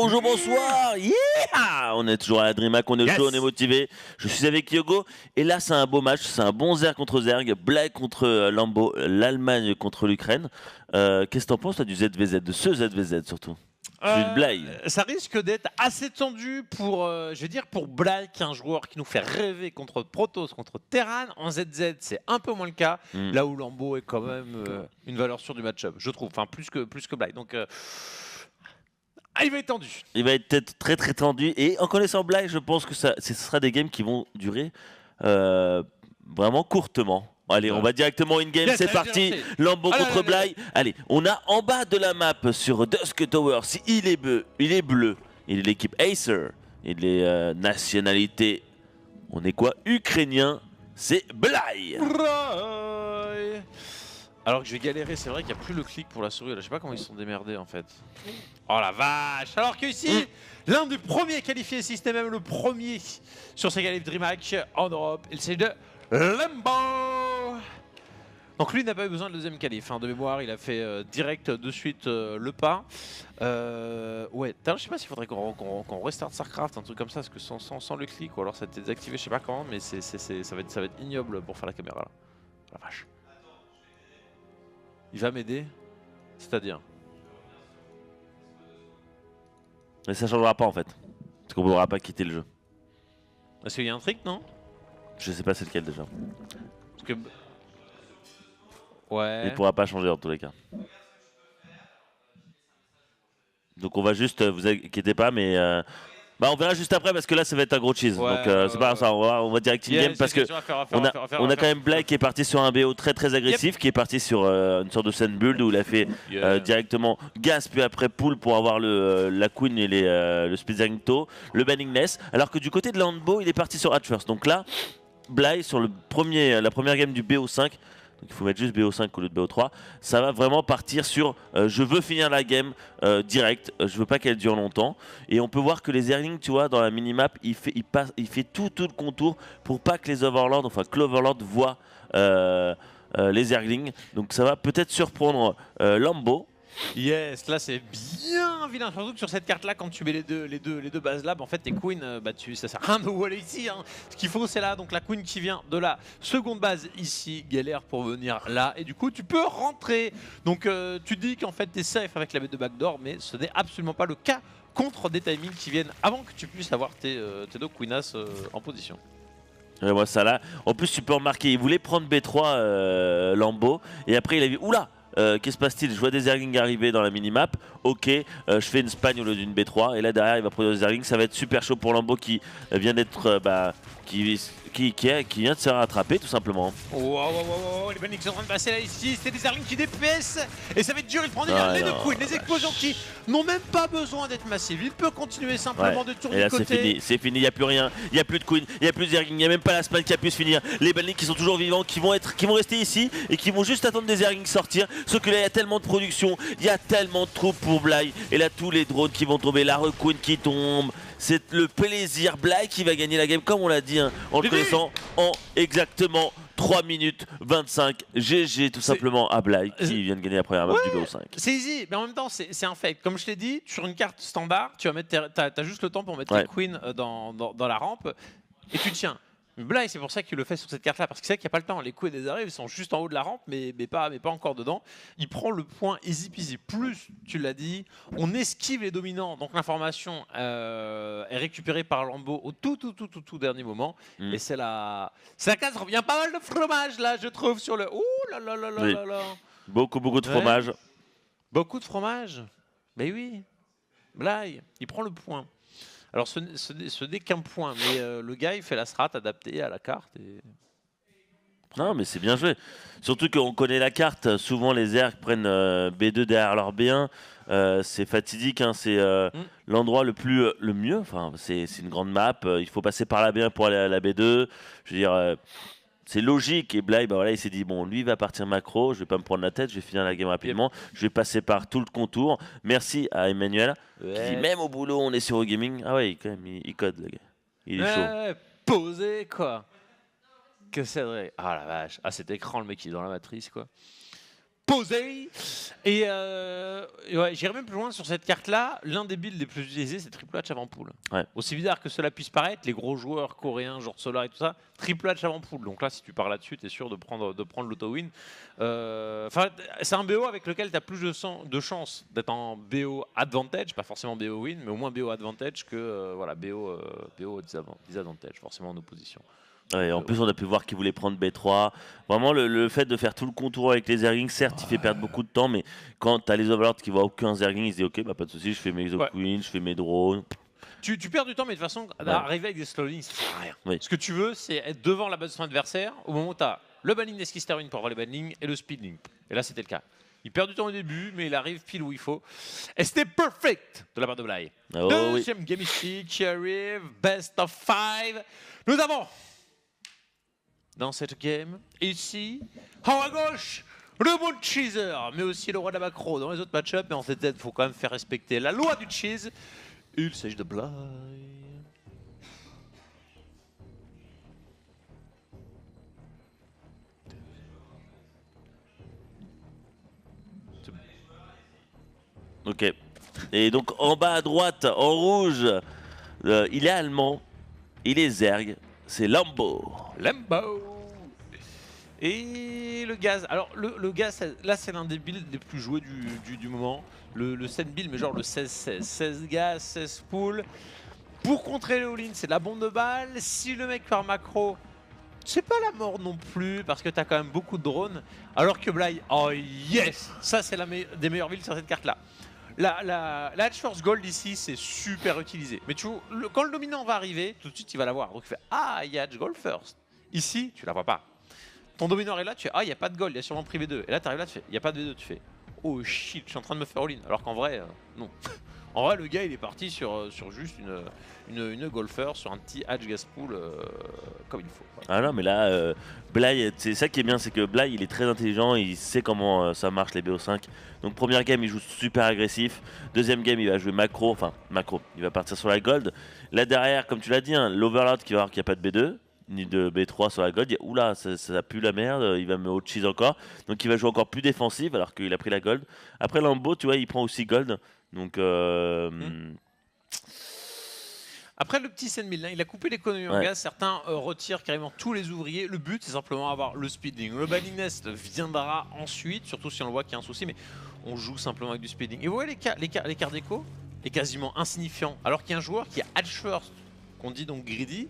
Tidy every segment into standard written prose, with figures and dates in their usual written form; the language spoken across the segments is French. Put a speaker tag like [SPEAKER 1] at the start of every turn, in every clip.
[SPEAKER 1] bonjour, bonsoir. Yeah, on est toujours à la DreamHack, on est chaud, on est motivé. Je suis avec Yogo et là c'est un beau match, c'est un bon Zerg contre Zerg, Black contre Lambo, l'Allemagne contre l'Ukraine. Qu'est-ce que t'en penses toi du ZVZ, de ce ZVZ surtout?
[SPEAKER 2] Ça risque d'être assez tendu pour, je vais dire, pour Black, un joueur qui nous fait rêver contre Protoss, contre Terran. En ZZ, c'est un peu moins le cas. Là où Lambo est quand même une valeur sûre du match-up, je trouve. Enfin, plus que Black. Donc, il va être tendu.
[SPEAKER 1] Il va être peut-être très très tendu. Et en connaissant Black, je pense que ce sera des games qui vont durer vraiment courtement. Allez, on va directement in-game, c'est parti. Lambo contre Black. Allez, on a en bas de la map sur Dusk Tower, si il est bleu, il est l'équipe Acer. Il est nationalité, on est quoi? Ukrainien, c'est Black.
[SPEAKER 2] Alors que je vais galérer, c'est vrai qu'il n'y a plus le clic pour la souris. Là, je sais pas comment ils se sont démerdés en fait. Oh la vache! Alors que ici, l'un des premiers qualifiés, si c'était même le premier sur ces qualifs DreamHack en Europe, il s'agit de Lambo. Donc lui n'a pas eu besoin de deuxième qualif. De mémoire, il a fait direct de suite le pas. Ouais, je sais pas s'il faudrait qu'on restarte StarCraft, un truc comme ça, parce que sans le clic, ou alors ça a été désactivé, je sais pas comment, mais ça va être ignoble pour faire la caméra là. La vache. Il va m'aider? C'est-à-dire?
[SPEAKER 1] Mais ça changera pas en fait. Parce qu'on ne pourra pas quitter le jeu.
[SPEAKER 2] Est-ce qu'il y a un trick, non?
[SPEAKER 1] Je sais pas c'est lequel déjà.
[SPEAKER 2] Parce que... Ouais.
[SPEAKER 1] Il pourra pas changer dans tous les cas. Donc on va juste, vous inquiétez pas, mais on verra juste après parce que là ça va être un gros cheese. Donc c'est pas ça, on va direct in game parce que on a quand même Black qui est parti sur un BO très très agressif, qui est parti sur une sorte de scène build où il a fait directement Gas puis après Pool pour avoir la Queen et le Spizangto, le Banning Nest, alors que du côté de Lambo il est parti sur Hatch First. Donc là, Black sur la première game du BO5. Donc il faut mettre juste BO5 au lieu de BO3. Ça va vraiment partir sur je veux finir la game direct, je veux pas qu'elle dure longtemps. Et on peut voir que les Zerglings, tu vois, dans la minimap, il fait tout le contour pour pas que les Overlords, enfin que l'Overlord voit les Zerglings. Donc ça va peut-être surprendre Lambo.
[SPEAKER 2] Yes, là c'est bien vilain, surtout que sur cette carte là, quand tu mets les deux bases là, en fait tes queens, ça sert à rien de waller ici. Ce qu'il faut c'est là, donc la queen qui vient de la seconde base ici, galère pour venir là, et du coup tu peux rentrer. Donc tu dis qu'en fait t'es safe avec la bête de backdoor, mais ce n'est absolument pas le cas contre des timings qui viennent avant que tu puisses avoir tes deux queenas en position.
[SPEAKER 1] Et moi ça là, en plus tu peux remarquer, il voulait prendre B3 Lambo, et après il a vu, oula! Qu'est-ce qui se passe-t-il? Je vois des Zerglings arriver dans la minimap. Ok, je fais une Spagne au lieu d'une B3. Et là derrière, il va produire des Zerglings. Ça va être super chaud pour Lambo qui vient d'être. Qui vient de se rattraper tout simplement.
[SPEAKER 2] Wow, les Banix sont en train de passer là ici. C'est des Zerglings qui DPS. Et ça va être dur. Il prend les deux queens, les explosions qui n'ont même pas besoin d'être massives. Il peut continuer simplement de tourner de côté.
[SPEAKER 1] C'est fini, il n'y a plus rien. Il n'y a plus de queen, il n'y a plus de Zerglings. Il n'y a même pas la Spagne qui a pu se finir. Les Banix qui sont toujours vivants, qui vont rester ici et qui vont juste attendre des Zerglings sortir. Sauf que là, il y a tellement de production, il y a tellement de troupes pour Black. Et là, tous les drones qui vont tomber, la Queen qui tombe. C'est le plaisir. Black qui va gagner la game, comme on l'a dit, en le connaissant, en exactement 3 minutes 25. GG tout simplement à Black qui vient de gagner la première map du BO5.
[SPEAKER 2] C'est easy, mais en même temps, c'est un fake. Comme je t'ai dit, sur une carte standard, tu vas mettre t'as juste le temps pour mettre tes queens dans la rampe et tu tiens. Black, c'est pour ça qu'il le fait sur cette carte là, parce que c'est vrai qu'il n'y a pas le temps. Les coups et des arrives sont juste en haut de la rampe, mais pas encore dedans. Il prend le point easy peasy. Plus, tu l'as dit, on esquive les dominants, donc l'information est récupérée par Lambo au tout dernier moment. Et c'est la case revient pas mal de fromage là, je trouve, sur le. Ouh là là là là là là.
[SPEAKER 1] Beaucoup de fromage.
[SPEAKER 2] Beaucoup de fromage. Mais oui, Black, il prend le point. Alors ce n'est qu'un point, mais le gars il fait la strat adaptée à la carte.
[SPEAKER 1] Non mais c'est bien joué. Surtout qu'on connaît la carte, souvent les Zerg prennent B2 derrière leur B1. C'est fatidique, c'est l'endroit le mieux. Enfin, c'est une grande map, il faut passer par la B1 pour aller à la B2. Je veux dire, c'est logique. Et Black, il s'est dit, bon, lui il va partir macro, je vais pas me prendre la tête, je vais finir la game rapidement, je vais passer par tout le contour. Merci à Emmanuel, qui dit, même au boulot on est sur Eurogaming. Ah ouais, quand même, il code le gars. Il est chaud.
[SPEAKER 2] Posé quoi. Que c'est vrai. Ah la vache. Ah cet écran, le mec il est dans la matrice quoi. posé. Et ouais, j'irai même plus loin sur cette carte-là. L'un des builds les plus utilisés, c'est Triple H avant pool.
[SPEAKER 1] Ouais.
[SPEAKER 2] Aussi bizarre que cela puisse paraître, les gros joueurs coréens, genre Solar et tout ça, Triple H avant pool. Donc là, si tu pars là-dessus, tu es sûr de prendre l'auto-win. C'est un BO avec lequel tu as plus de chances d'être en BO advantage, pas forcément BO win, mais au moins BO advantage que voilà, BO disadvantage, forcément en opposition.
[SPEAKER 1] Ouais, en plus, on a pu voir qu'il voulait prendre B3. Vraiment, le fait de faire tout le contour avec les Zerglings, certes, il fait perdre beaucoup de temps, mais quand tu as les Overlords qui voient aucun Zergling, ils se disent ok, bah, pas de soucis, je fais mes Queens, je fais mes drones.
[SPEAKER 2] Tu perds du temps, mais de toute façon, arriver avec des slowlings, ça sert à rien.
[SPEAKER 1] Oui.
[SPEAKER 2] Ce que tu veux, c'est être devant la base de son adversaire au moment où tu as le banning d'Eskisterwin pour avoir les bannings et le speedling. Et là, c'était le cas. Il perd du temps au début, mais il arrive pile où il faut. Et c'était perfect de la part de Bly.
[SPEAKER 1] Oh,
[SPEAKER 2] Deuxième game ici qui arrive, best of 5. Nous avons dans cette game, ici, en à gauche, le bon cheeser, mais aussi le roi de la macro. Dans les autres match-ups, mais en cette tête, il faut quand même faire respecter la loi du cheese. Il s'agit de Bly.
[SPEAKER 1] Ok. Et donc en bas à droite, en rouge, il est allemand, il est Zerg, c'est Lambo.
[SPEAKER 2] Lambo. Et le gaz. Alors le gaz, là c'est l'un des builds les plus joués du moment. Le 7 build, mais genre le 16-16. 16 gaz, 16 pool. Pour contrer le all-in, c'est de la bombe de balle. Si le mec par macro, c'est pas la mort non plus, parce que t'as quand même beaucoup de drones. Alors que Bly, oh yes, ça c'est des meilleures builds sur cette carte-là. La Edge Force Gold ici, c'est super utilisé. Mais tu vois, quand le dominant va arriver, tout de suite il va l'avoir. Donc il fait ah, il y a Edge Gold first. Ici, tu la vois pas. Ton dominant est là, tu fais ah, il n'y a pas de gold, il y a sûrement privé 2. Et là, tu arrives là, tu fais il n'y a pas de V2, tu fais oh shit, je suis en train de me faire all-in. Alors qu'en vrai, non. En vrai, le gars, il est parti sur juste une golfer, sur un petit hatch gas pool comme il faut. Ouais.
[SPEAKER 1] Ah non, mais là, Bly, c'est ça qui est bien, c'est que Bly, il est très intelligent, il sait comment ça marche les BO5. Donc première game, il joue super agressif. Deuxième game, il va jouer macro, enfin macro, il va partir sur la gold. Là derrière, comme tu l'as dit, hein, l'Overlord qui va voir qu'il n'y a pas de B2, ni de B3 sur la gold. Oula, ça pue la merde, il va me out cheese encore. Donc il va jouer encore plus défensif alors qu'il a pris la gold. Après Lambo, tu vois, il prend aussi gold. Donc
[SPEAKER 2] Après le petit Senmil, il a coupé l'économie en gaz, certains retirent carrément tous les ouvriers. Le but c'est simplement avoir le speeding. Le banning nest viendra ensuite, surtout si on le voit qu'il y a un souci, mais on joue simplement avec du speeding. Et vous voyez l'écart d'écho est quasiment insignifiant, alors qu'il y a un joueur qui a Edge First, qu'on dit donc greedy,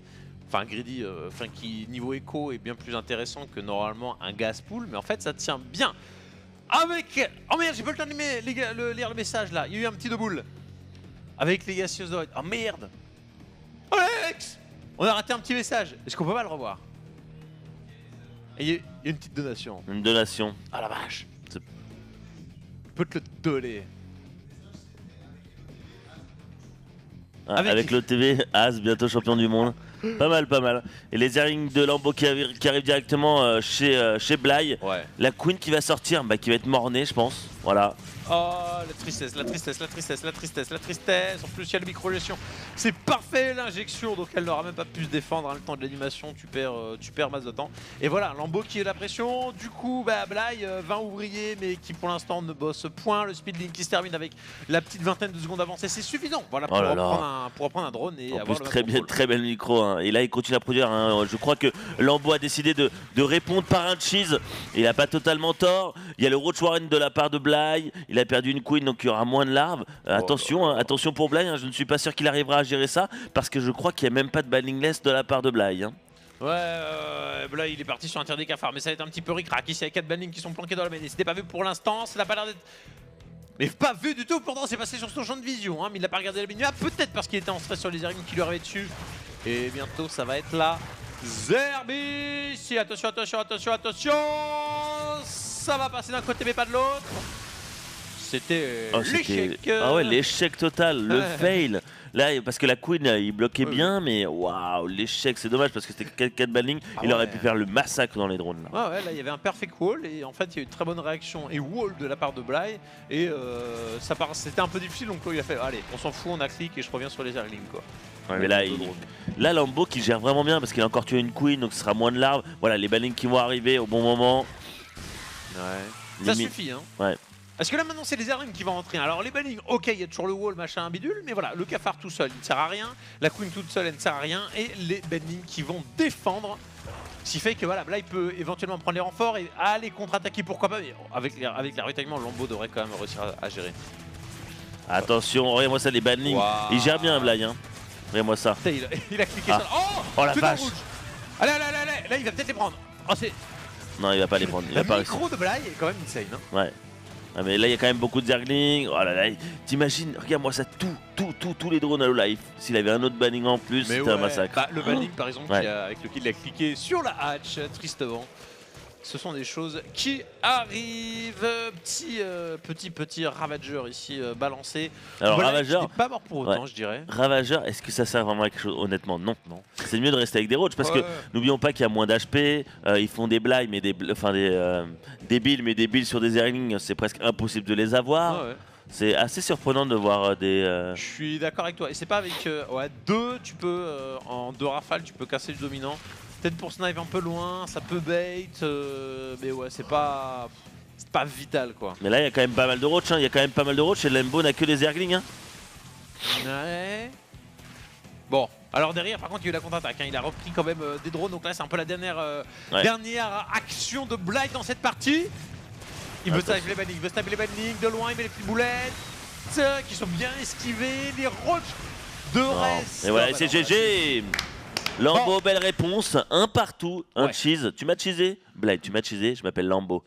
[SPEAKER 2] qui niveau écho est bien plus intéressant que normalement un gas pool, mais en fait ça tient bien. Avec... Oh merde, j'ai pas le temps de lire le message là, il y a eu un petit double. Avec les gaseous droids. Oh merde. Alex, on a raté un petit message. Est-ce qu'on peut pas le revoir? Il y a une petite donation.
[SPEAKER 1] Une donation.
[SPEAKER 2] Ah la vache. Je peux te le donner.
[SPEAKER 1] Ah, avec l'OTV, As, bientôt champion du monde. Pas mal, pas mal. Et les Zerglings de Lambo qui arrivent directement chez Bly.
[SPEAKER 2] Ouais.
[SPEAKER 1] La Queen qui va sortir, qui va être mornée, je pense. Voilà.
[SPEAKER 2] Oh, la tristesse, la tristesse, la tristesse, la tristesse, la tristesse. En plus, il y a la micro-gestion. C'est parfait l'injection, donc elle n'aura même pas pu se défendre. Hein, le temps de l'animation, tu perds masse de temps. Et voilà, Lambo qui est la pression. Du coup, Bly, 20 ouvriers, mais qui pour l'instant ne bosse point. Le speedlink qui se termine avec la petite vingtaine de secondes avancée, c'est suffisant. Voilà, pour reprendre un drone et
[SPEAKER 1] en
[SPEAKER 2] avoir
[SPEAKER 1] plus, très belle micro. Hein. Et là, il continue à produire. Hein. Je crois que Lambo a décidé de répondre par un cheese. Il n'a pas totalement tort. Il y a le Roach Warren de la part de Bly. Il a perdu une queen, donc il y aura moins de larves. Attention, attention pour Bly. Hein. Je ne suis pas sûr qu'il arrivera à gérer ça parce que je crois qu'il n'y a même pas de banningless de la part de Bly. Hein.
[SPEAKER 2] Ouais, Bly il est parti sur un tir des cafards, mais ça va être un petit peu ric-rac. Ici, il y a 4 bannings qui sont planqués dans la mêlée. C'était pas vu pour l'instant, ça n'a pas l'air d'être. Mais pas vu du tout, pourtant c'est passé sur son champ de vision, hein, mais il n'a pas regardé la menu. Ah, peut-être parce qu'il était en stress sur les Zerglings qui lui arrivaient dessus. Et bientôt ça va être là. Zerbi, si, attention, attention, attention, attention. Ça va passer d'un côté mais pas de l'autre. C'était l'échec.
[SPEAKER 1] Ah ouais, l'échec total, le fail. Là, parce que la Queen, il bloquait bien, mais waouh, l'échec, c'est dommage parce que c'était 4 bannings. Il aurait pu faire le massacre dans les drones. Là.
[SPEAKER 2] Ouais, là, il y avait un perfect wall et en fait, il y a eu une très bonne réaction et wall de la part de Bly. Et c'était un peu difficile, donc il a fait allez, on s'en fout, on a clic et je reviens sur les Zerglings quoi.
[SPEAKER 1] Ouais, mais là, Lambo qui gère vraiment bien parce qu'il a encore tué une Queen, donc ce sera moins de larves. Voilà, les bannings qui vont arriver au bon moment.
[SPEAKER 2] Ouais. Ça suffit, hein.
[SPEAKER 1] Ouais.
[SPEAKER 2] Parce que là maintenant c'est les Zerglings qui vont rentrer. Alors les bannings, ok, il y a toujours le wall, machin, bidule, mais voilà, le cafard tout seul, il ne sert à rien. La queen toute seule, elle ne sert à rien. Et les bannings qui vont défendre. Ce qui fait que voilà, là il peut éventuellement prendre les renforts et aller contre-attaquer, pourquoi pas. Mais avec la ravitaillement, Lambeau devrait quand même réussir à gérer.
[SPEAKER 1] Attention, regarde-moi ça, les bannings. Wow. Il gère bien, Bly. Hein. Regarde-moi ça.
[SPEAKER 2] Il a cliqué sur.
[SPEAKER 1] Oh la vache.
[SPEAKER 2] Allez, là il va peut-être les prendre. Oh,
[SPEAKER 1] non, il va pas les prendre.
[SPEAKER 2] Le micro de Bly est quand même insane. Hein.
[SPEAKER 1] Ouais. Ah, mais là, il y a quand même beaucoup de Zerglings. Oh là là, t'imagines, regarde-moi ça, tous les drones Halo Life. S'il avait un autre banning en plus, c'était un massacre.
[SPEAKER 2] Bah, le banning, par exemple, avec lequel il a cliqué sur la hatch, tristement. Ce sont des choses qui arrivent. Petit Ravageur ici balancé.
[SPEAKER 1] Alors
[SPEAKER 2] voilà,
[SPEAKER 1] Ravageur,
[SPEAKER 2] pas mort pour autant, je dirais.
[SPEAKER 1] Ravageur, est-ce que ça sert vraiment à quelque chose? Honnêtement, non. C'est mieux de rester avec des roaches parce que n'oublions pas qu'il y a moins d'HP. Ils font des Bly, mais des builds, mais des builds sur des Zerglings, c'est presque impossible de les avoir. C'est assez surprenant de voir des...
[SPEAKER 2] Je suis d'accord avec toi. Et c'est pas avec deux, tu peux en 2 rafales, tu peux casser le dominant. Peut-être pour snipe un peu loin, ça peut bait, mais ouais, c'est pas vital quoi.
[SPEAKER 1] Mais là, il y a quand même pas mal de roach, hein. Il y a quand même pas mal de roach et Lambeau n'a que des Zerglings. Hein.
[SPEAKER 2] Ouais. Bon, alors derrière, par contre, il y a eu la contre-attaque. Hein. Il a repris quand même des drones, donc là, c'est un peu la dernière action de Bly dans cette partie. Il veut sniper les bannings, de loin, il met les petites boulettes qui sont bien esquivées, les roach de reste.
[SPEAKER 1] Et voilà, c'est GG. Lambeau, belle réponse, un partout, un cheese. Tu m'as cheesé? Bly, tu m'as cheesé, je m'appelle Lambeau.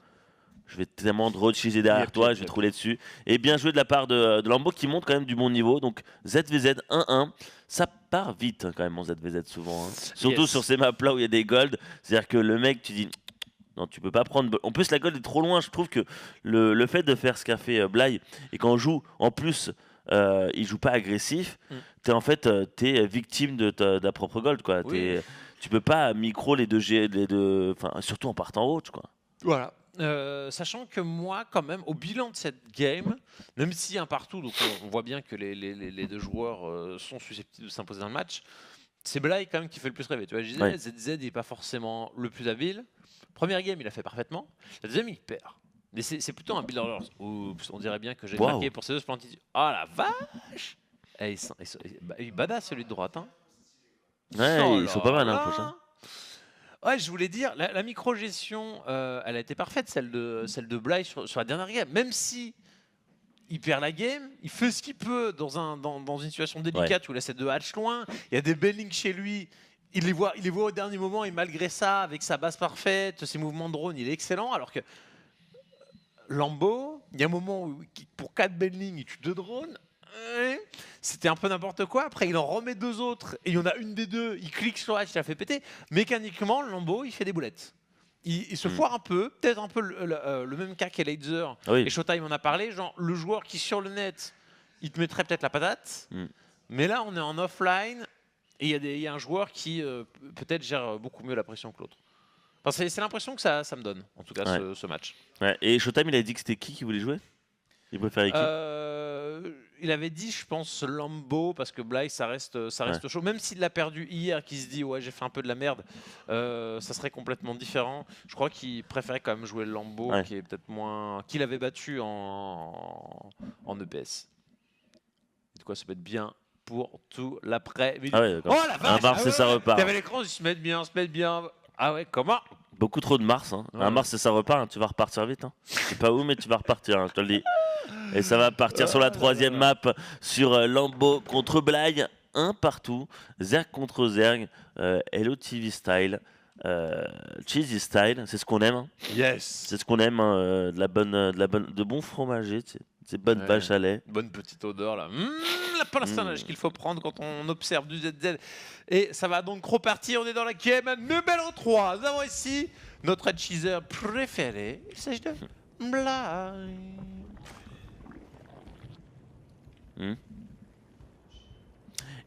[SPEAKER 1] Je vais tellement re-cheeser derrière toi, je vais te rouler dessus. Et bien joué de la part de Lambeau qui monte quand même du bon niveau. Donc ZVZ 1-1, ça part vite hein, quand même mon ZVZ souvent. Hein. Surtout sur ces maps là où il y a des golds. C'est-à-dire que le mec, tu dis, non tu peux pas prendre... En plus la gold est trop loin, je trouve que le fait de faire ce qu'a fait Bly, et quand on joue en plus... il joue pas agressif, t'es victime de ta propre gold quoi. Tu peux pas micro les deux surtout en partant haut quoi.
[SPEAKER 2] Voilà. Sachant que moi quand même au bilan de cette game, même s'il y a un partout, donc on voit bien que les deux joueurs sont susceptibles de s'imposer dans le match, c'est Bly quand même qui fait le plus rêver. Tu vois, je disais, ZZ il est pas forcément le plus habile. Première game il a fait parfaitement, la deuxième il perd. Mais c'est plutôt un builder. Oups, on dirait bien que j'ai craqué pour ces deux splendid. Oh la vache! Il badass celui de droite. Hein.
[SPEAKER 1] Ouais, ils sont pas mal, hein, prochain.
[SPEAKER 2] Ouais, je voulais dire, la micro-gestion, elle a été parfaite, celle de Bly sur la dernière game. Même si il perd la game, il fait ce qu'il peut dans une situation délicate où il a ces deux hatch loin, il y a des bellings chez lui. Il les voit au dernier moment et malgré ça, avec sa base parfaite, ses mouvements de drone, il est excellent. Alors que Lambeau, il y a un moment où pour 4 bellings, il tue 2 drones. C'était un peu n'importe quoi. Après, il en remet 2 autres et il y en a une des deux. Il clique sur H, il la fait péter. Mécaniquement, Lambeau, il fait des boulettes. Il se foire un peu, peut-être un peu le même cas qu'Elazer. Et Showtime en a parlé. Genre, le joueur qui sur le net, il te mettrait peut-être la patate. Mais là, on est en offline et il y a un joueur qui peut-être gère beaucoup mieux la pression que l'autre. Enfin, c'est l'impression que ça me donne, en tout cas, ce match.
[SPEAKER 1] Ouais. Et Showtime, il a dit que c'était qui voulait jouer? Il préférait qui?
[SPEAKER 2] Il avait dit, je pense, Lambeau, parce que Bly, ça reste chaud. Même s'il l'a perdu hier, qu'il se dit, ouais, j'ai fait un peu de la merde, ça serait complètement différent. Je crois qu'il préférait quand même jouer Lambeau, qui est peut-être moins... qu'il avait battu en EPS. De quoi ça peut être bien pour tout l'après.
[SPEAKER 1] Ah ouais, d'accord.
[SPEAKER 2] Oh la vache!
[SPEAKER 1] Un Mars et ça repart.
[SPEAKER 2] T'avais l'écran, ils se mettent bien. Ah ouais, comment?
[SPEAKER 1] Beaucoup trop de Mars. Hein. Un Mars et ça repart, hein. Tu vas repartir vite. Hein. Je sais pas où, mais tu vas repartir, hein, je te le dis. Et ça va partir sur la 3e map, sur Lambeau contre Bly. Un partout. Zerg contre Zerg. Hello TV style. Cheesy style, c'est ce qu'on aime. Hein.
[SPEAKER 2] Yes.
[SPEAKER 1] C'est ce qu'on aime. Hein, de bon fromager. C'est bonne vache à lait.
[SPEAKER 2] Bonne petite odeur là. La personnage qu'il faut prendre quand on observe du ZZ. Et ça va donc repartir. On est dans la game numéro 3. Nous avons ici notre cheeser préféré. Il s'agit de Bly.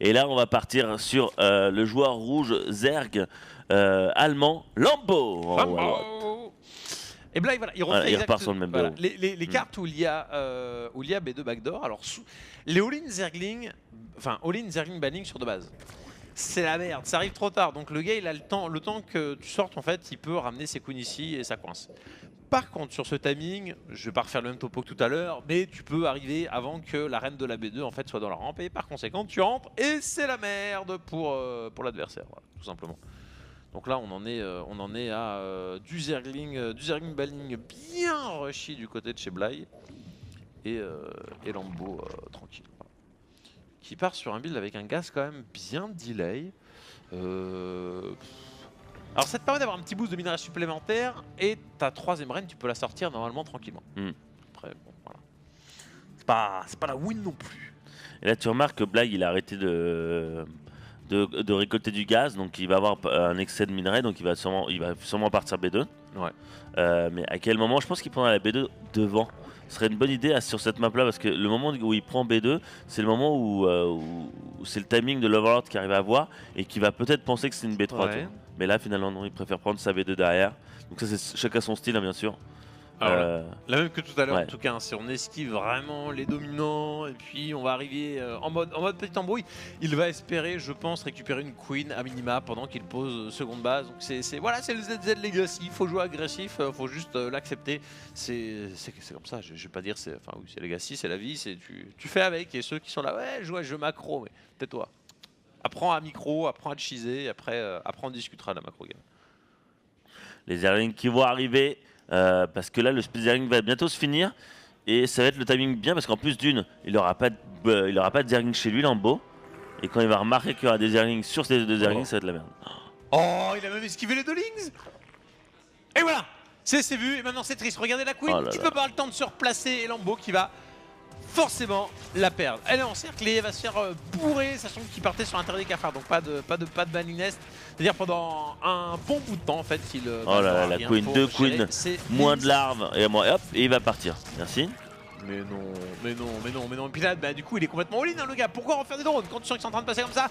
[SPEAKER 1] Et là, on va partir sur le joueur rouge Zerg allemand Lambeau.
[SPEAKER 2] Et Bly, voilà, il repart
[SPEAKER 1] sur le même
[SPEAKER 2] voilà, les cartes où il y a B2 backdoor. Alors, les all-in Zergling, banning sur de base. C'est la merde, ça arrive trop tard. Donc le gars, il a le temps que tu sortes, en fait, il peut ramener ses queens ici et ça coince. Par contre, sur ce timing, je vais pas refaire le même topo que tout à l'heure, mais tu peux arriver avant que la reine de la B2 en fait soit dans la rampe et par conséquent tu rentres et c'est la merde pour l'adversaire, voilà, tout simplement. Donc là on en est à du Zergling Balling bien rushy du côté de chez Bly et Lambo tranquille. Voilà. Qui part sur un build avec un gaz quand même bien delay. Alors ça te permet d'avoir un petit boost de minerais supplémentaire et ta troisième reine tu peux la sortir normalement tranquillement. Après bon voilà. C'est pas la win non plus.
[SPEAKER 1] Et là tu remarques que Bly il a arrêté de récolter du gaz, donc il va avoir un excès de minerais, donc il va sûrement partir B2.
[SPEAKER 2] Ouais.
[SPEAKER 1] Mais à quel moment? Je pense qu'il prendra la B2 devant. Ce serait une bonne idée sur cette map là parce que le moment où il prend B2, c'est le moment où c'est le timing de l'Overlord qui arrive à voir et qui va peut-être penser que c'est une B3.
[SPEAKER 2] Ouais.
[SPEAKER 1] Mais là finalement non, il préfère prendre sa B2 derrière. Donc ça c'est chacun son style hein, bien sûr.
[SPEAKER 2] Alors, la même que tout à l'heure
[SPEAKER 1] ouais.
[SPEAKER 2] en tout cas, hein, si on esquive vraiment les dominants et puis on va arriver en mode petite embrouille, il va espérer je pense récupérer une queen à minima pendant qu'il pose seconde base. Donc voilà, c'est le ZZ Legacy, il faut jouer agressif, faut juste l'accepter. C'est comme ça, je vais pas dire c'est Legacy, c'est la vie, tu fais avec et ceux qui sont là ouais je macro mais tais-toi. Apprends à micro, apprends à cheeser et après on discutera de la macro game.
[SPEAKER 1] Les Zerglings qui vont arriver. Parce que là le Speed Zergling va bientôt se finir et ça va être le timing bien parce qu'en plus d'une il n'aura pas de Zergling chez lui Lambo et quand il va remarquer qu'il y aura des Zerglings sur ces deux Zerglings ça va être la merde.
[SPEAKER 2] Oh il a même esquivé les deux Lings. Et voilà, c'est vu et maintenant c'est triste, regardez la queen qui peut pas avoir le temps de se replacer et Lambo qui va forcément la perdre. Elle est en cercle et elle va se faire bourrer, sachant qu'il partait sur un terrain des cafards, donc pas de banning nest. C'est-à-dire pendant un bon bout de temps en fait il
[SPEAKER 1] oh là là, la queen, deux queens, moins de larves et hop et il va partir. Merci.
[SPEAKER 2] Mais non. Et puis là, bah, du coup, il est complètement all-in, hein, le gars. Pourquoi refaire des drones quand tu sens qu'ils sont en train de passer comme ça?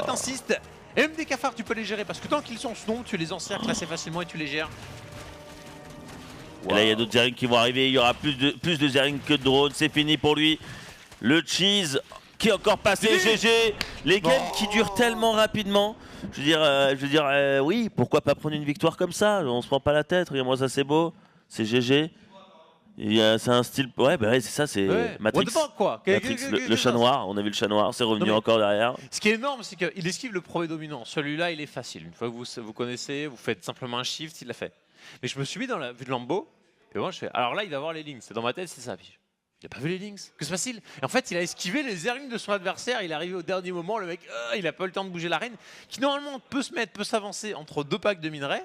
[SPEAKER 2] T'insistes. Et même des cafards, tu peux les gérer parce que tant qu'ils sont snow, tu les encercles assez facilement et tu les gères.
[SPEAKER 1] Wow. Et là, il y a d'autres Zerglings qui vont arriver. Il y aura plus de Zerglings que de drones. C'est fini pour lui. Le cheese qui est encore passé. GG. Les games qui durent tellement rapidement. Je veux dire, oui, pourquoi pas prendre une victoire comme ça? On se prend pas la tête. Regarde-moi ça, c'est beau. C'est GG. C'est un style. Ouais, bah ouais, c'est ça, c'est Matrix.
[SPEAKER 2] Quoi.
[SPEAKER 1] Matrix, le chat noir. On a vu le chat noir. C'est revenu encore derrière.
[SPEAKER 2] Ce qui est énorme, c'est qu'il esquive le premier dominant. Celui-là, il est facile. Une fois que vous connaissez, vous faites simplement un shift, il l'a fait. Mais je me suis mis dans la vue de Lambo, et moi je fais, alors là il va voir les links, c'est dans ma tête, c'est ça. Puis, il a pas vu les links, que se passe-t-il? Et en fait il a esquivé les Zerglings de son adversaire, il est arrivé au dernier moment, le mec, il a pas eu le temps de bouger la reine, qui normalement peut s'avancer entre deux packs de minerais,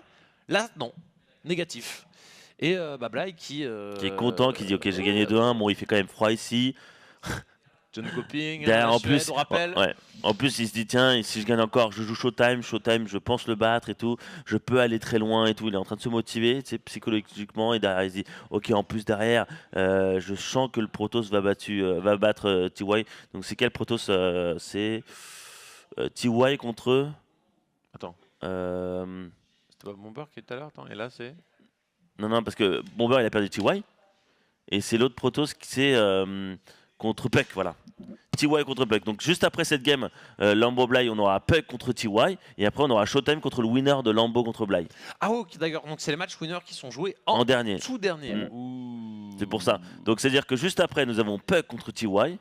[SPEAKER 2] là non, négatif. Et Bly qui
[SPEAKER 1] est content, qui dit ok j'ai gagné 2-1, bon il fait quand même froid ici.
[SPEAKER 2] John Coping,
[SPEAKER 1] en plus,
[SPEAKER 2] on rappelle.
[SPEAKER 1] Ouais. En plus, il se dit tiens, si je gagne encore, je joue Showtime, je pense le battre et tout, je peux aller très loin et tout. Il est en train de se motiver, tu sais, psychologiquement et derrière il se dit ok, en plus derrière, je sens que le Protoss va battre TY. Donc c'est quel Protoss? C'est TY contre.
[SPEAKER 2] Attends. C'était pas Bomber qui était tout à l'heure, et là c'est.
[SPEAKER 1] Non, parce que Bomber il a perdu TY et c'est l'autre Protoss qui c'est contre Puck, voilà. TY contre Puck. Donc juste après cette game, Lambo Bly, on aura Puck contre TY et après on aura Showtime contre le winner de Lambo contre Bly.
[SPEAKER 2] Ah ok, d'accord. Donc c'est les matchs winners qui sont joués en
[SPEAKER 1] dernier.
[SPEAKER 2] Tout dernier.
[SPEAKER 1] C'est pour ça. Donc c'est à dire que juste après nous avons Puck contre TY,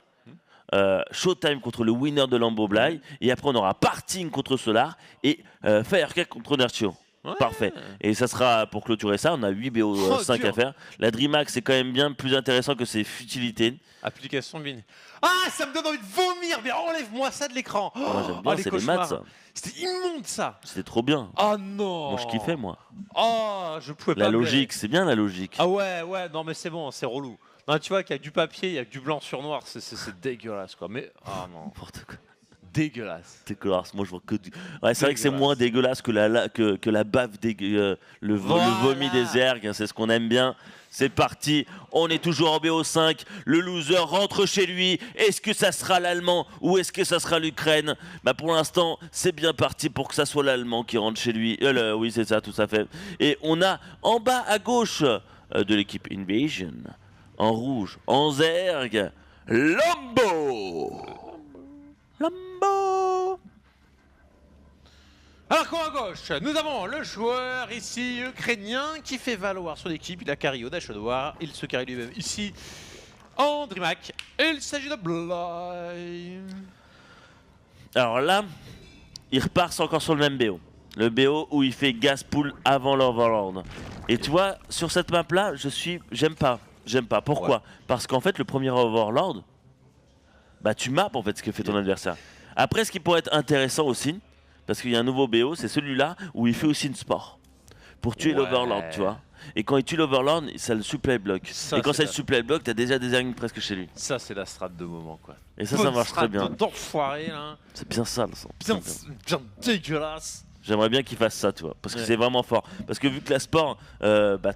[SPEAKER 1] Showtime contre le winner de Lambo Bly et après on aura Parting contre Solar et Firecrack contre Nertio. Ouais. Parfait. Et ça sera pour clôturer ça, on a 8 BO5 à faire. La DreamHack c'est quand même bien plus intéressant que ses futilités.
[SPEAKER 2] Application bin. Ah, ça me donne envie de vomir, mais enlève-moi ça de l'écran.
[SPEAKER 1] Moi j'aime bien, c'est les maths ça.
[SPEAKER 2] C'était immonde ça.
[SPEAKER 1] C'était trop bien.
[SPEAKER 2] Oh non.
[SPEAKER 1] Moi je kiffais moi.
[SPEAKER 2] Oh, je pouvais pas.
[SPEAKER 1] La logique, c'est bien la logique.
[SPEAKER 2] Ah ouais, non mais c'est bon, c'est relou. Non, tu vois qu'il y a du papier, il y a du blanc sur noir, c'est dégueulasse quoi. Mais ah non.
[SPEAKER 1] N'importe quoi.
[SPEAKER 2] Dégueulasse.
[SPEAKER 1] Moi je vois que du. Ouais, c'est vrai que c'est moins dégueulasse que la bave le vomi des Zergs, c'est ce qu'on aime bien. C'est parti, on est toujours en BO5, le loser rentre chez lui. Est-ce que ça sera l'Allemand ou est-ce que ça sera l'Ukraine? Bah pour l'instant, c'est bien parti pour que ça soit l'Allemand qui rentre chez lui. Oui, c'est ça, tout à fait. Et on a en bas à gauche de l'équipe Invasion, en rouge, en Zerg, Lambo.
[SPEAKER 2] Alors qu'à gauche, nous avons le joueur ici ukrainien qui fait valoir son équipe. Il a carry au Dash War, il se carry lui-même ici en DreamHack. Il s'agit de Bly.
[SPEAKER 1] Alors là, il repart encore sur le même BO. Le BO où il fait gas pool avant l'Overlord. Et tu vois, sur cette map là, j'aime pas. Pourquoi? Parce qu'en fait, le premier Overlord, bah tu maps en fait ce que fait ton adversaire. Après, ce qui pourrait être intéressant aussi, parce qu'il y a un nouveau BO, c'est celui-là où il fait aussi une sport. Pour tuer l'Overlord, tu vois. Et quand il tue l'Overlord, ça le supply block. Et quand ça le supply block, t'as déjà des armes presque chez lui.
[SPEAKER 2] Ça, c'est la strat de moment, quoi.
[SPEAKER 1] Et ça marche très bien.
[SPEAKER 2] D'enfoiré, là.
[SPEAKER 1] C'est bien sale, ça.
[SPEAKER 2] Bien dégueulasse.
[SPEAKER 1] J'aimerais bien qu'il fasse ça, tu vois. Parce que c'est vraiment fort. Parce que vu que la sport,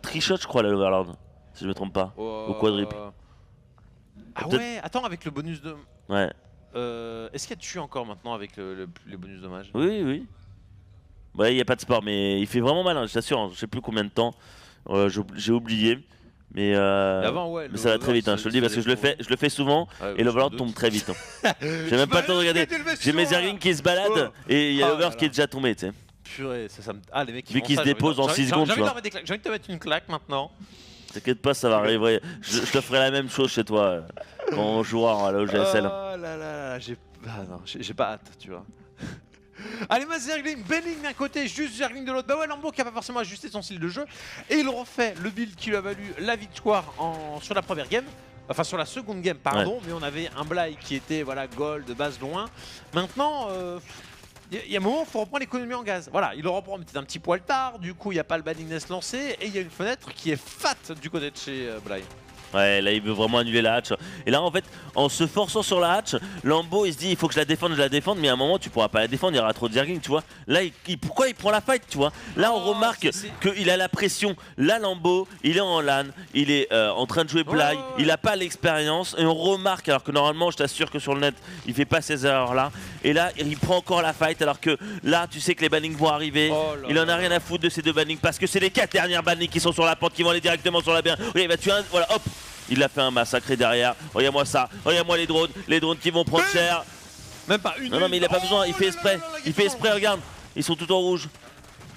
[SPEAKER 1] trichot, je crois, l'Overlord. Si je me trompe pas. Au quadruple.
[SPEAKER 2] Ah ouais, attends, avec le bonus de.
[SPEAKER 1] Ouais.
[SPEAKER 2] Est-ce qu'il y a tué encore maintenant avec les bonus dommages?
[SPEAKER 1] Oui, oui. Ouais, il n'y a pas de sport, mais il fait vraiment mal, hein, je t'assure. Hein, je sais plus combien de temps. J'ai oublié. Mais,
[SPEAKER 2] avant,
[SPEAKER 1] mais ça va très vite, hein, je te le dis, parce que je le fais souvent et l'Overlord tombe très vite. Hein. J'ai même pas le temps de regarder. J'ai mes Zerglings qui se baladent et il y a l'Overlord qui est déjà tombé, tu sais.
[SPEAKER 2] Purée, ça me. Ah, les mecs qui
[SPEAKER 1] vu qu'ils se déposent en 6 secondes, tu vois.
[SPEAKER 2] J'ai envie de te mettre une claque maintenant.
[SPEAKER 1] T'inquiète pas, ça va arriver. Je te ferai la même chose chez toi quand on jouera à la OGSL.
[SPEAKER 2] Oh là là, j'ai pas hâte, tu vois. Allez, ma Zergling, Benning d'un côté, juste Zergling de l'autre. Bah ouais, Lambeau qui a pas forcément ajusté son style de jeu. Et il refait le build qui lui a valu la victoire sur la première game. Enfin, sur la seconde game, pardon. Ouais. Mais on avait un Bly qui était gold de base loin. Maintenant, il y a un moment où il faut reprendre l'économie en gaz. Voilà, il le reprend peut-être un petit poil tard. Du coup, il n'y a pas le Banningness lancé. Et il y a une fenêtre qui est fat du côté de chez Bly.
[SPEAKER 1] Ouais, là il veut vraiment annuler la hatch. Et là en fait, en se forçant sur la hatch, Lambeau il se dit il faut que je la défende, mais à un moment tu pourras pas la défendre, il y aura trop de Zerglings, tu vois. Là, pourquoi il prend la fight, tu vois. Là on remarque qu'il a la pression. Là Lambeau, il est en LAN, il est en train de jouer Bly, il a pas l'expérience. Et on remarque, alors que normalement je t'assure que sur le net, il fait pas ces erreurs là. Et là, il prend encore la fight, alors que là, tu sais que les bannings vont arriver. Il en a rien à foutre de ces deux bannings, parce que c'est les 4 dernières bannings qui sont sur la pente, qui vont aller directement sur la bien. Oui, il va tuer un, voilà, hop. Il a fait un massacre derrière. Regarde-moi ça. Regarde-moi les drones qui vont prendre cher.
[SPEAKER 2] Même pas une.
[SPEAKER 1] Non, mais il a pas besoin. Il fait exprès. Il fait exprès. Regarde. Ils sont tout en rouge.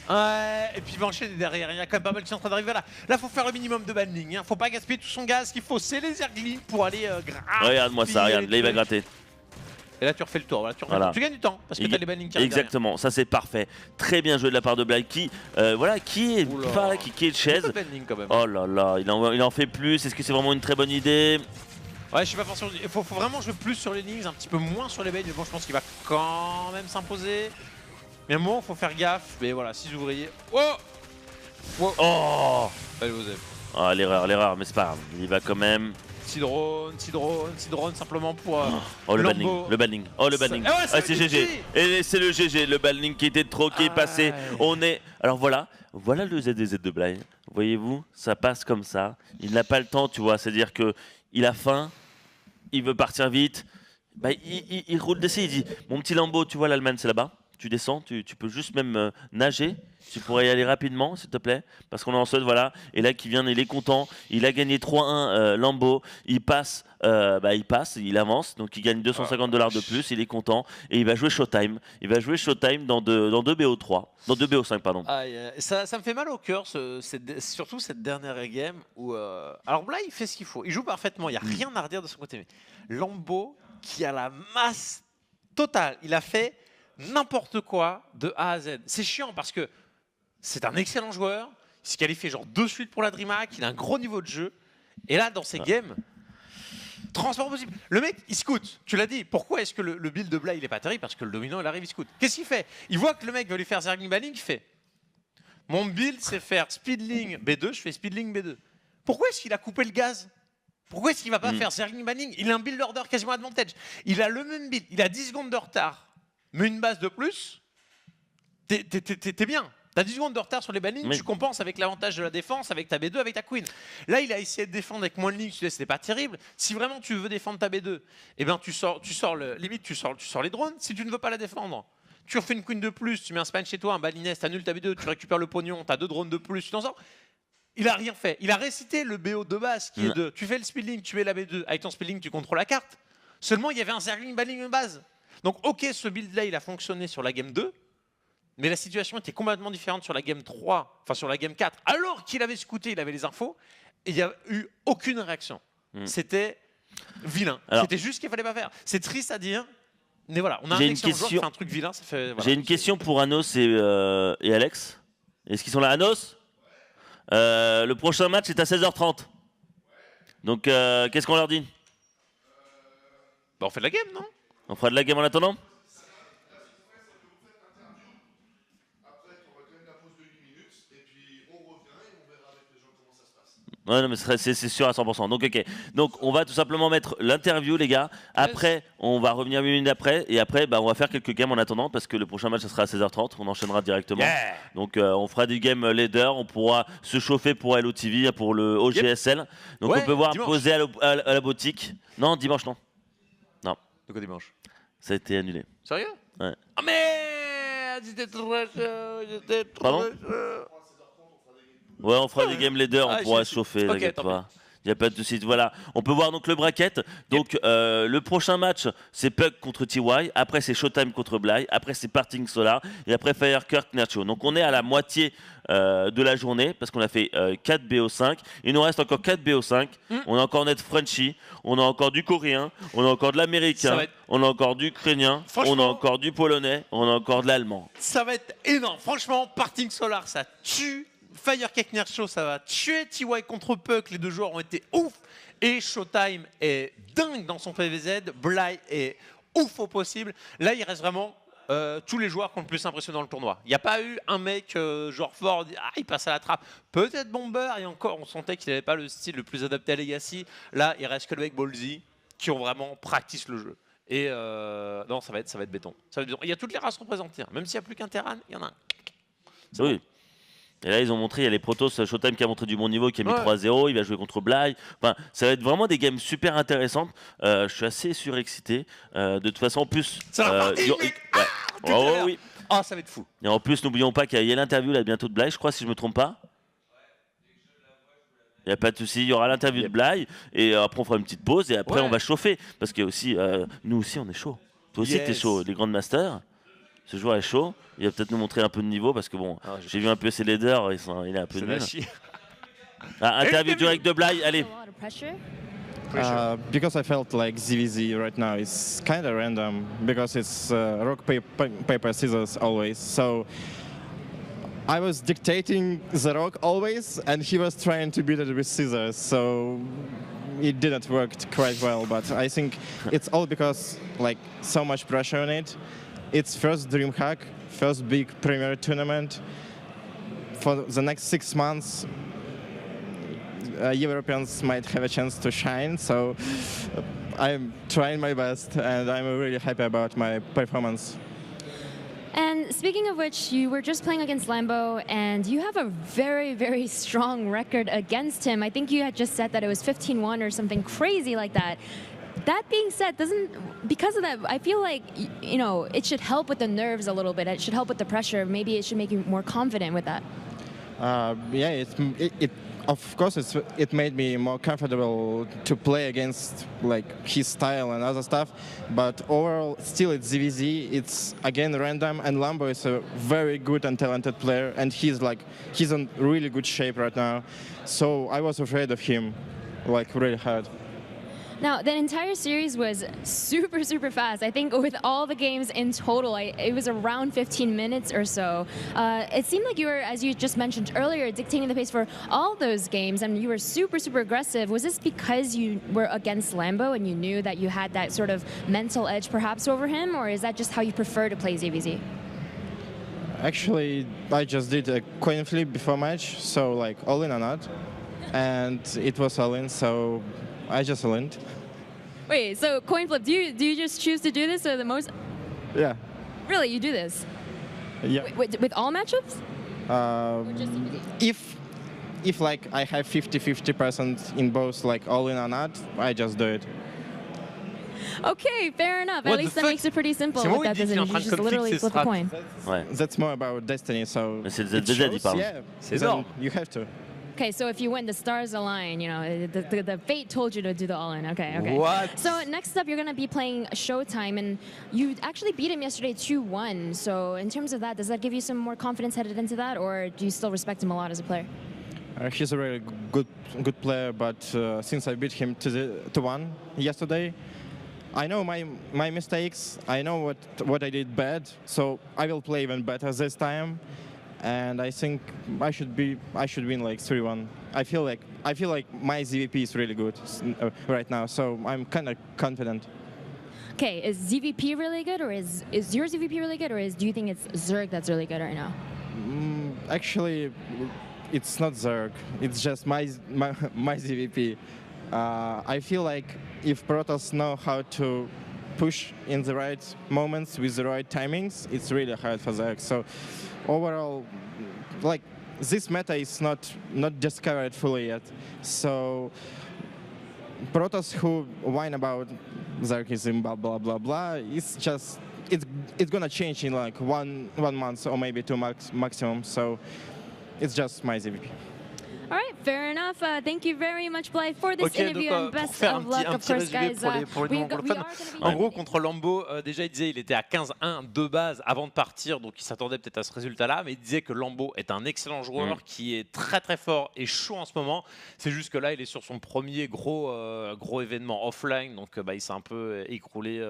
[SPEAKER 2] Ouais, et puis il va enchaîner derrière. Il y a quand même pas mal qui sont en train d'arriver là. Là, faut faire le minimum de banning. Hein. Faut pas gaspiller tout son gaz. Ce qu'il faut, c'est les Zerglings pour aller gratter.
[SPEAKER 1] Regarde-moi ça. Regarde. Là, il va gratter.
[SPEAKER 2] Et là tu refais le tour, tu gagnes du temps parce que tu as les bannings qui arrivent.
[SPEAKER 1] Exactement, ça c'est parfait. Très bien joué de la part de Bly qui est de chaise. Oh là là, il en fait plus. Est-ce que c'est vraiment une très bonne idée?
[SPEAKER 2] Ouais, je sais pas forcément. Il faut vraiment jouer plus sur les lignes, un petit peu moins sur les baits. Mais bon, je pense qu'il va quand même s'imposer. Mais à un moment, il faut faire gaffe. Mais voilà, 6 ouvriers.
[SPEAKER 1] Oh
[SPEAKER 2] allez, Osef.
[SPEAKER 1] Ah, l'erreur, mais c'est pas grave. Il va quand même.
[SPEAKER 2] 6 drones simplement pour.
[SPEAKER 1] Le banning. Oh, le banning. C'est GG. Et c'est le GG, le banning qui était trop, qui est passé. On est. Alors voilà le ZDZ de Bly. Voyez-vous, ça passe comme ça. Il n'a pas le temps, tu vois. C'est-à-dire que il a faim, il veut partir vite. Bah, il roule d'essai, il dit mon petit Lambeau, tu vois, l'Allemagne, c'est là-bas. Tu descends, tu peux juste même nager. Tu pourrais y aller rapidement, s'il te plaît, parce qu'on est en solde, voilà. Et là, qui vient, il est content. Il a gagné 3-1, Lambeau. Il passe, il avance. Donc, il gagne 250 $ de plus. Il est content. Et il va jouer Showtime. Il va jouer Showtime dans 2 BO3. Dans 2 BO5, pardon.
[SPEAKER 2] Ça me fait mal au cœur, surtout cette dernière game où. Alors, là, il fait ce qu'il faut. Il joue parfaitement. Il n'y a rien à redire de son côté. Mais Lambeau, qui a la masse totale, il a fait n'importe quoi de A à Z. C'est chiant parce que c'est un excellent joueur. Il s'est qualifié genre 2 suites pour la DreamHack. Il a un gros niveau de jeu. Et là, dans ces games, transport possible. Le mec, il scout. Tu l'as dit. Pourquoi est-ce que le build de Bly, il est pas terrible? Parce que le dominant, il arrive, il scout. Qu'est-ce qu'il fait? Il voit que le mec veut lui faire Zergling Banning. Il fait mon build, c'est faire Speedling B2. Je fais Speedling B2. Pourquoi est-ce qu'il a coupé le gaz? Pourquoi est-ce qu'il va pas faire Zergling Banning? Il a un build order quasiment advantage. Il a le même build. Il a 10 secondes de retard. Mais une base de plus, t'es bien. T'as 10 secondes de retard sur les bannings, tu compenses avec l'avantage de la défense, avec ta B2, avec ta Queen. Là, il a essayé de défendre avec moins de lignes, c'était pas terrible. Si vraiment tu veux défendre ta B2, eh ben tu sors les drones. Si tu ne veux pas la défendre, tu refais une Queen de plus, tu mets un span chez toi, un Banningness, t'annules ta B2, tu récupères le pognon, t'as 2 drones de plus, tu t'en sors. Il a rien fait. Il a récité le BO de base qui est de tu fais le speedling, tu mets la B2, avec ton speedling, tu contrôles la carte. Seulement, il y avait un Zergling Banning de base. Donc, ok, ce build-là, il a fonctionné sur la game 2. Mais la situation était complètement différente sur la game 3, enfin sur la game 4. Alors qu'il avait scouté, il avait les infos, et il n'y a eu aucune réaction. C'était vilain. C'était juste ce qu'il fallait pas faire. C'est triste à dire, mais voilà. On a un excellent joueur qui fait un truc vilain, ça fait... Voilà.
[SPEAKER 1] J'ai une question pour Anos et Alex. Est-ce qu'ils sont là? Anos, le prochain match est à 16h30. Donc qu'est-ce qu'on leur dit?
[SPEAKER 2] On fait de la game, non?
[SPEAKER 1] On fera de la game en attendant? Ouais, non, mais c'est sûr à 100%. Donc, ok. Donc, on va tout simplement mettre l'interview, les gars. Après, on va revenir 1 minute après. Et après, bah, on va faire quelques games en attendant parce que le prochain match, ça sera à 16h30. On enchaînera directement. Yeah. Donc, on fera des games leader. On pourra se chauffer pour LOTV, pour le OGSL. Donc, on peut voir dimanche. Poser à la boutique. Non, dimanche, non. Non.
[SPEAKER 2] De quoi dimanche?
[SPEAKER 1] Ça a été annulé.
[SPEAKER 2] Sérieux?
[SPEAKER 1] Ouais.
[SPEAKER 2] Oh, mais j'étais trop chaud.
[SPEAKER 1] Pardon? Ouais, on fera des game leaders, on pourra se chauffer, t'inquiète pas. Il n'y a pas de soucis. Voilà. On peut voir donc le bracket. Donc le prochain match, c'est Pug contre TY. Après, c'est Showtime contre Bly. Après, c'est Parting Solar. Et après, Firekirk Nacho. Donc on est à la moitié de la journée parce qu'on a fait 4 BO5. Il nous reste encore 4 BO5. On a encore Net Frenchy. On a encore du coréen. On a encore de l'américain. On a encore du ukrainien. On a encore du polonais. On a encore de l'allemand.
[SPEAKER 2] Ça va être énorme. Franchement, Parting Solar, ça tue. Firekirk Nacho, ça va tuer. TY contre Puck, les deux joueurs ont été ouf. Et Showtime est dingue dans son PVZ. Bly est ouf au possible. Là, il reste vraiment tous les joueurs qui ont le plus impressionné dans le tournoi. Il n'y a pas eu un mec genre fort, il passe à la trappe. Peut-être Bomber, et encore, on sentait qu'il n'avait pas le style le plus adapté à Legacy. Là, il reste que le mec Ballsy qui ont vraiment practice le jeu. Et non, ça va être béton. Il y a toutes les races représentées. Même s'il n'y a plus qu'un Terran, il y en a un.
[SPEAKER 1] Oui. Et là, ils ont montré, il y a les Protoss, Showtime qui a montré du bon niveau, qui a mis 3-0, il va jouer contre Bly. Enfin, ça va être vraiment des games super intéressantes. Je suis assez surexcité. De toute façon, en plus...
[SPEAKER 2] Ça va oui. Oh, ça va être fou.
[SPEAKER 1] Et en plus, n'oublions pas qu'il y a l'interview là bientôt de Bly, je crois, si je ne me trompe pas. Il n'y a pas de souci, il y aura l'interview de Bly. Et après, on fera une petite pause et après, on va chauffer. Parce qu'il y a aussi... nous aussi, on est chaud. Toi aussi, t'es chaud. Les Grand Masters. Ce joueur est chaud, il va peut-être nous montrer un peu de niveau parce que bon, j'ai vu un peu ses leaders, il est un peu nul. Interview direct de Bly, allez.
[SPEAKER 3] Because I felt like ZVZ right now is kind of random because it's rock, paper, scissors always. So I was dictating the rock always and he was trying to beat it with scissors. So it didn't work quite well, but I think it's all because like so much pressure on it. It's first DreamHack, first big premier tournament. For the next 6 months, Europeans might have a chance to shine. So I'm trying my best, and I'm really happy about my performance.
[SPEAKER 4] And speaking of which, you were just playing against Lambo, and you have a very, very strong record against him. I think you had just said that it was 15-1 or something crazy like that. That being said, because of that, I feel like, you know, it should help with the nerves a little bit. It should help with the pressure. Maybe it should make you more confident with that.
[SPEAKER 3] Yeah, of course, it made me more comfortable to play against like his style and other stuff. But overall, still it's ZVZ. It's again random, and Lambo is a very good and talented player, and he's in really good shape right now. So I was afraid of him, like really hard.
[SPEAKER 4] Now, the entire series was super, super fast. I think with all the games in total, it was around 15 minutes or so. It seemed like you were, as you just mentioned earlier, dictating the pace for all those games, and you were super, super aggressive. Was this because you were against Lambo and you knew that you had that sort of mental edge perhaps over him, or is that just how you prefer to play ZVZ?
[SPEAKER 3] Actually, I just did a coin flip before match, so like all in or not, and it was all in, so I just learned.
[SPEAKER 4] Wait, so coin flip, do you just choose to do this or the most?
[SPEAKER 3] Yeah.
[SPEAKER 4] Really, you do this?
[SPEAKER 3] Yeah.
[SPEAKER 4] With all matchups?
[SPEAKER 3] If like I have 50% in both, like all in or not, I just do it.
[SPEAKER 4] Okay, fair enough. At least that makes it pretty simple with that decision. You just literally flip a coin.
[SPEAKER 3] That's more about destiny, so.
[SPEAKER 1] C'est ZZ, il parle.
[SPEAKER 3] Yeah, you have to.
[SPEAKER 4] Ok, Okay, so if you win, the stars align. You know, the fate told you to do the all-in. Okay, okay.
[SPEAKER 2] What?
[SPEAKER 4] So next up, you're gonna be playing Showtime, and you actually beat him yesterday 2-1. So in terms of that, does that give you some more confidence headed into that, or do you still respect him a lot as a player?
[SPEAKER 3] He's a really good player, but since I beat him 2-1 yesterday, I know my mistakes. I know what I did bad, so I will play even better this time. And I think I should win like 3-1. I feel like my ZVP is really good right now, so I'm kind of confident.
[SPEAKER 4] Okay, is ZVP really good, or is your ZVP really good, or do you think it's Zerg that's really good right now?
[SPEAKER 3] Actually, it's not Zerg. It's just my ZVP. I feel like if Protoss know how to push in the right moments with the right timings, it's really hard for Zerg. So overall, like, this meta is not discovered fully yet. So Protoss who whine about Zergism, blah blah blah blah, it's gonna change in like one month or maybe 2 maximum. So it's just my ZVP.
[SPEAKER 4] All right, fair enough. Thank you very much, Blythe, for this interview, and best of luck, of course, guys.
[SPEAKER 2] En gros, contre Lambeau, déjà, il disait qu'il était à 15-1 de base avant de partir, donc il s'attendait peut-être à ce résultat-là, mais il disait que Lambeau est un excellent joueur qui est très très fort et chaud en ce moment. C'est juste que là, il est sur son premier gros événement offline, donc il s'est un peu écroulé,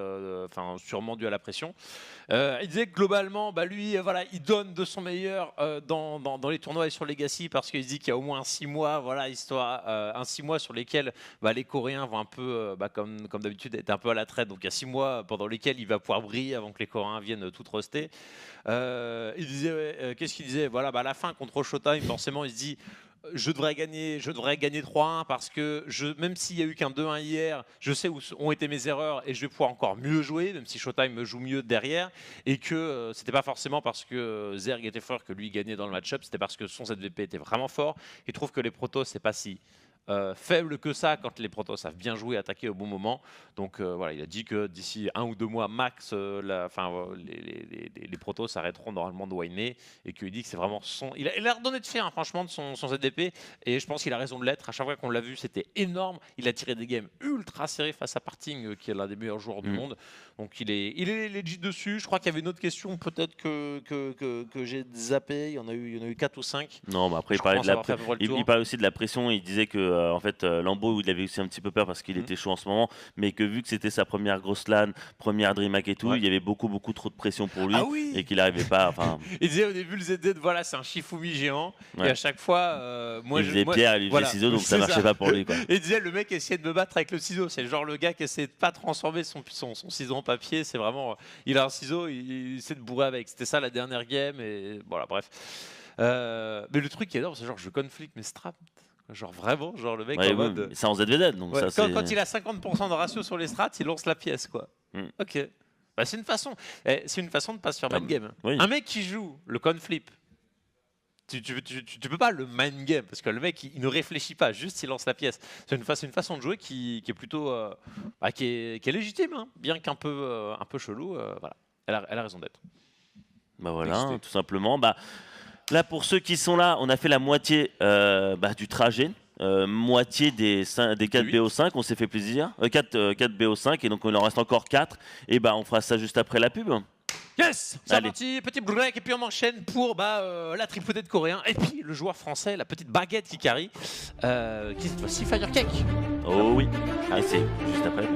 [SPEAKER 2] sûrement dû à la pression. Il disait que globalement, lui, voilà, il donne de son meilleur dans les tournois et sur Legacy, parce qu'il dit qu'il y a au moins 6 mois, voilà, un 6 mois sur lesquels les Coréens vont un peu, comme d'habitude, être un peu à la traite. Donc il y a 6 mois pendant lesquels il va pouvoir briller avant que les Coréens viennent tout roster. Il disait, qu'est-ce qu'il disait? Voilà, à la fin contre Showtime, forcément, il se dit. Je devrais gagner 3-1 parce que même s'il n'y a eu qu'un 2-1 hier, je sais où ont été mes erreurs et je vais pouvoir encore mieux jouer, même si Showtime me joue mieux derrière, et que c'était pas forcément parce que Zerg était fort que lui gagnait dans le match-up, c'était parce que son ZVP était vraiment fort. Il trouve que les Protoss, c'est pas si faible que ça quand les Protoss savent bien jouer et attaquer au bon moment. Donc voilà, il a dit que d'ici 1 ou 2 mois max, les Protoss arrêteront normalement de whiner, et qu'il dit que c'est vraiment il a l'air d'en être fier, franchement, de son ZDP, et je pense qu'il a raison de l'être. À chaque fois qu'on l'a vu, c'était énorme. Il a tiré des games ultra serrés face à Parting, qui est l'un des meilleurs joueurs du monde. Donc il est legit dessus. Je crois qu'il y avait une autre question, peut-être que j'ai zappé. Il y en a eu 4 ou 5.
[SPEAKER 1] Non, mais après il parlait aussi de la pression. Il disait que en fait, Lambeau, il avait aussi un petit peu peur parce qu'il était chaud en ce moment, mais que vu que c'était sa première grosse LAN, première DreamHack et tout, il y avait beaucoup trop de pression pour lui, et qu'il n'arrivait pas.
[SPEAKER 2] Il disait au début, le ZD, voilà, c'est un Shifumi géant, et à chaque fois,
[SPEAKER 1] il faisait pierre, il faisait ciseaux, donc ça marchait pas pour lui, quoi.
[SPEAKER 2] Et il disait, le mec essayait de me battre avec le ciseau. C'est genre le gars qui essaie de pas transformer son ciseau en papier. C'est vraiment, il a un ciseau, il essaie de bourrer avec. C'était ça la dernière game, et voilà, bref. Mais le truc qui est énorme, c'est genre je conflict mes straps. Genre vraiment, genre le mec en mode...
[SPEAKER 1] C'est en ZVZ, donc ça
[SPEAKER 2] quand il a 50% de ratio sur les strats, il lance la pièce, quoi. Ok. C'est une façon de pas se faire mind game. Un mec qui joue le conflip, tu peux pas le mind game, parce que le mec il ne réfléchit pas, juste il lance la pièce. C'est une façon de jouer qui est plutôt qui est légitime, hein, bien qu'un peu chelou. Voilà, elle a raison d'être.
[SPEAKER 1] Voilà, tout simplement. Là, pour ceux qui sont là, on a fait la moitié du trajet, moitié des 4 BO5, on s'est fait plaisir, 4 BO5, et donc il en reste encore 4, et on fera ça juste après la pub.
[SPEAKER 2] Yes, c'est parti, petit break, et puis on enchaîne pour la tripotée de Coréens, et puis le joueur français, la petite baguette qui carry, qui cette fois-ci Firecake.
[SPEAKER 1] Oh oui, et c'est juste après.